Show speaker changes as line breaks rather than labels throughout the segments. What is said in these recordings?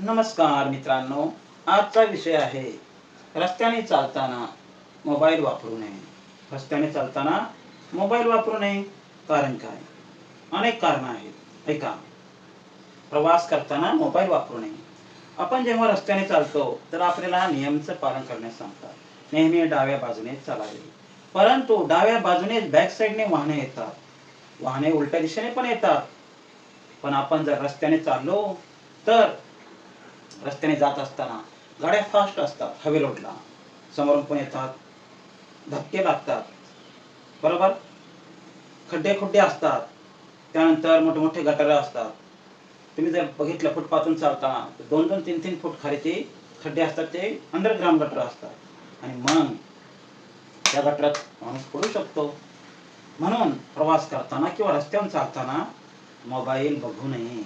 नमस्कार मित्रांनो, आजचा विषय आहे रस्त्याने चालताना मोबाईल वापरू नये. रस्त्याने चालताना मोबाईल वापरू नये. कारण काय? अनेक कारणं आहेत. ऐका. प्रवास करताना मोबाईल वापरू नये. आपण जेव्हा रस्त्याने चालतो तर आपल्याला नियमचं पालन करण्यास सांगतात. नेहमी डाव्या बाजूने चालावे. परंतु डाव्या बाजूने बॅक साईडने वाहने येतात. वाहने उलट्या दिशेने पण येतात. पण आपण जर रस्त्याने चाललो तर रस्त्याने जात असताना गाड्या फास्ट असतात. हायवे रोडला समोरून पण येतात, धक्के लागतात, बरोबर. खड्डे खुड्डे असतात, त्यानंतर मोठे मोठे गटारं असतात. तुम्ही जर बघितलं फुटपाथून चालताना 2-2, 3-3 फूट खाली ते खड्डे असतात, ते अंडरग्राऊंड गटर असतात आणि मग त्या गटारात माणूस पडू शकतो. म्हणून प्रवास करताना किंवा रस्त्यावर चालताना मोबाईल बघू नये,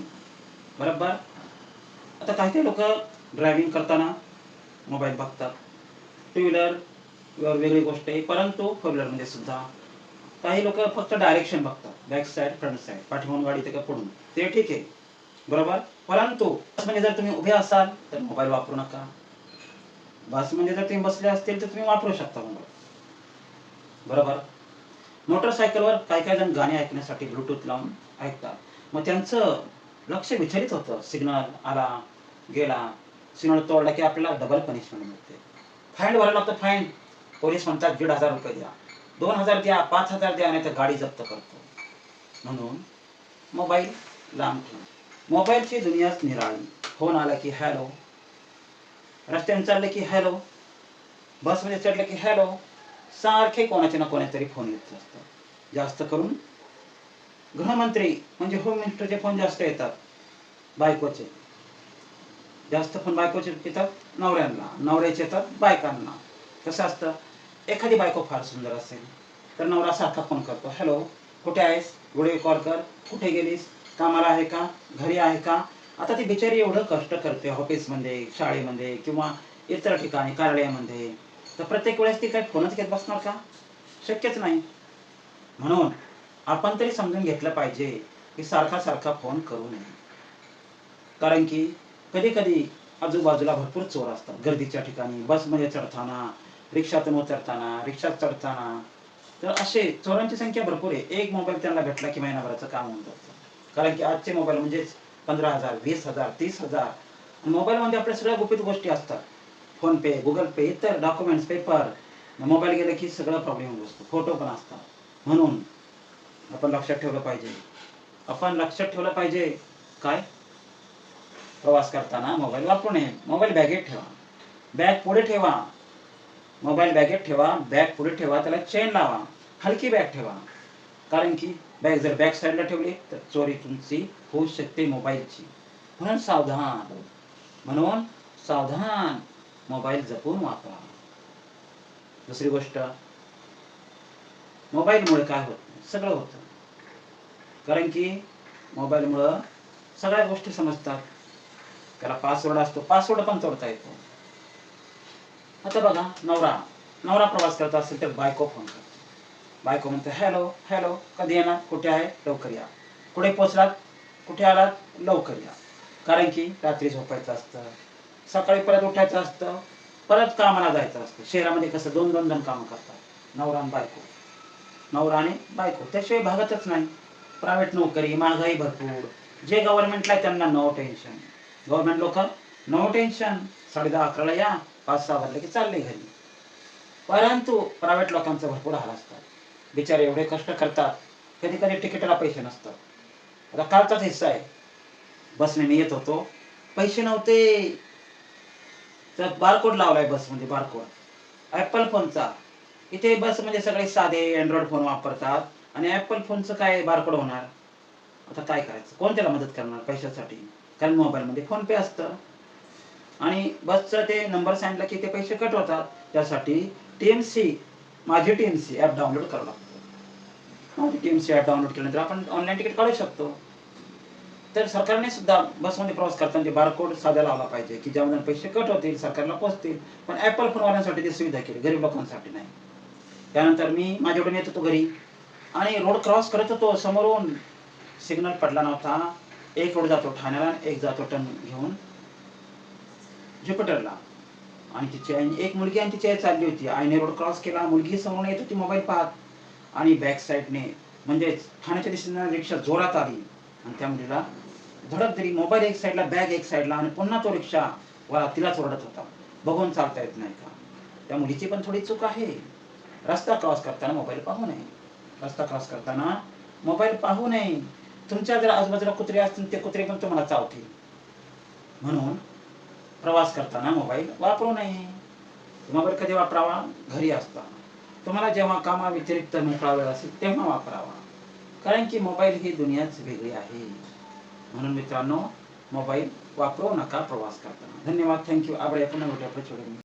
बरोबर. आता काही काही लोक ड्रायव्हिंग करताना मोबाईल बघतात. टू व्हीलर वेगळी गोष्ट आहे, परंतु फोर व्हीलरमध्ये सुद्धा काही लोक फक्त डायरेक्शन बघतात, बॅक साईड फ्रंट साईड, पाठीमागून गाडी ते का पडून, ते ठीक आहे, बरोबर. परंतु बस म्हणजे जर तुम्ही उभे असाल तर मोबाईल वापरू नका. बस म्हणजे जर तुम्ही बसले असतील तर तुम्ही वापरू शकता मोबाईल, बरोबर. मोटरसायकलवर काही काही जण गाणी ऐकण्यासाठी ब्लूटूथ लावून ऐकतात. मग त्यांचं लक्ष विचलित होतं. सिग्नल आला, गेला, सिग्नल तोडला की आपल्याला डबल पनिशमेंट मिळते. फाईन भरायला लागतं. फाईन पोलीस म्हणतात 1,500 रुपये द्या, 2,000 द्या, 5,000 द्या, नाही तर गाडी जप्त करतो. म्हणून मोबाईल लांब ठेवा. मोबाईलची दुनियाच निराळी. फोन आला की हॅलो, रस्त्याने चालले की हॅलो, बसमध्ये चढलं की हॅलो, सारखे कोणाचे ना कोणातरी फोन येत असतात. जास्त करून गृहमंत्री म्हणजे होम मिनिस्टरचे फोन जास्त येतात. बायकोचे जास्त फोन बायकोचे येतात, नवऱ्यांना, नवऱ्याचे येतात बायकांना. कसं असतं, एखादी बायको फार सुंदर असेल तर नवरा सारखा फोन करतो, हॅलो कुठे आहेस, व्हिडिओ कॉल कर, कुठे गेलीस, कामाला आहे का, घरी आहे का. आता ती बिचारी एवढं कष्ट करते ऑफिसमध्ये, शाळेमध्ये किंवा इतर ठिकाणी कार्यालयामध्ये, तर प्रत्येक वेळेस ती काही फोनच घेत बसणार का? शक्यच नाही. म्हणून आपण तरी समजून घेतलं पाहिजे की सारखा सारखा फोन करू नये. कारण की कधी कधी आजूबाजूला भरपूर चोर असतात. गर्दीच्या ठिकाणी, बसमध्ये चढताना, रिक्षातून उतरताना, रिक्षात चढताना, तर असे चोरांची संख्या भरपूर आहे. एक मोबाईल त्यांना भेटला की महिनाभराचं काम होऊन जातं. कारण की आजचे मोबाईल म्हणजेच 15,000, 20,000, 30,000. मोबाईलमध्ये आपल्या सगळ्या गुपित गोष्टी असतात. फोन पे, गुगल पे, इतर डॉक्युमेंट्स, पेपर. मोबाईल गेला की सगळं प्रॉब्लेम होऊन बसतो. फोटो पण असतात. म्हणून आपण लक्षात ठेवलं पाहिजे. काय? प्रवास करताना मोबाईल वापरू नये. मोबाईल बॅगेत ठेवा. बॅग पुढे ठेवा. मोबाईल बॅगेत ठेवा, बॅग पुढे ठेवा, त्याला चेन लावा. हलकी बॅग ठेवा. कारण की बॅग जर बॅक साईडला ठेवली तर चोरी तुमची होऊ शकते मोबाईलची. म्हणून सावधान. म्हणून सावधान. मोबाईल जपून वापरा. दुसरी गोष्ट, मोबाईलमुळे काय होतं? सगळं होतं. कारण की मोबाईलमुळं सगळ्या गोष्टी समजतात. त्याला पासवर्ड असतो, पासवर्ड पण तोडता येतो. आता बघा, नवरा नवरा प्रवास करत असेल तर बायको फोन करते. बायको म्हणते, हॅलो हॅलो, कधी येणार, कुठे आहे, लवकर या, कुठे पोचलात, कुठे आलात, लवकर या. कारण की रात्री झोपायचं असतं, सकाळी परत उठायचं असतं, परत कामाला जायचं असतं. शहरामध्ये कसं 2-2 जण कामं करतात, नवरा आणि बायको. नवरा आणि बायको त्याशिवाय भागतच नाही. प्रायव्हेट नोकरी, महागाई भरपूर. जे गव्हर्नमेंटला आहे त्यांना नो टेन्शन. गव्हर्नमेंट लोक नो टेन्शन. 10:30-11ला या, 5-6 वाजले की चालले घरी. परंतु प्रायव्हेट लोकांचं भरपूर हाल असतात. बिचारे एवढे कष्ट करतात, कधी कधी तिकीटला पैसे नसतात. आता कालचाच हिस्सा आहे. बसने मी येत होतो, पैसे नव्हते, तर बारकोड लावलाय बसमध्ये, बारकोड ॲपल फोनचा. इथे बस म्हणजे सगळे साधे अँड्रॉइड फोन वापरतात आणि ॲपल फोनचं काय बारकोड होणार. आता काय करायचं, कोण त्याला मदत करणार पैशासाठी. कारण मोबाईलमध्ये फोन पे असतं आणि बसचं ते नंबर सांगितलं की ते पैसे कट होतात. त्यासाठी टीएमसी, माझी टीएमसी ॲप डाउनलोड करावं लागतं. माझी टीएमसी ॲप डाउनलोड केल्यानंतर आपण ऑनलाईन तिकीट काढू शकतो. तर सरकारने सुद्धा बसमध्ये प्रवास करताना बारकोड साधा लावला पाहिजे की ज्यामध्ये पैसे कट होतील, सरकारला पोहोचतील. पण ॲपल फोनवाल्यांसाठी ती सुविधा केली, गरीब लोकांसाठी नाही. त्यानंतर मी माझ्याकडून येत होतो घरी आणि रोड क्रॉस करत होतो, समोरून सिग्नल पडला नव्हता. एक रोड जातो ठाण्याला, एक जातो टर्न घेऊन ज्युपिटरला. आणि तिची आई, एक मुलगी आणि तिची आई चालली होती. आईने रोड क्रॉस केला, मुलगी समोरून येत होती मोबाईल पाहत, आणि बॅक साईडने म्हणजे ठाण्याच्या दिशेने रिक्षा जोरात आली आणि त्या मुलीला धडक दिली. मोबाईल एक साईडला, बॅग एक साईडला, आणि पुन्हा तो रिक्षा वाला तिलाच ओरडत होता, बघून चालता येत नाही का. त्या मुलीची पण थोडी चूक आहे. रस्ता क्रॉस करताना मोबाईल पाहू नये. रस्ता क्रॉस करताना मोबाईल पाहू नये. तुमच्या जर आजूबाजूला कुत्रे असतील, ते कुत्रे पण तुम्हाला चावतील. म्हणून प्रवास करताना मोबाईल वापरू नये. मोबाईल कधी वापरावा? घरी असताना. तुम्हाला जेव्हा कामाव्यतिरिक्त मोकळा वेळ असेल तेव्हा वापरावा. कारण की मोबाईल ही दुनियाच वेगळी आहे. म्हणून मित्रांनो, मोबाईल वापरू नका प्रवास करताना. धन्यवाद. थँक्यू. आपण पुन्हा भेटूया पुढच्या व्हिडिओमध्ये.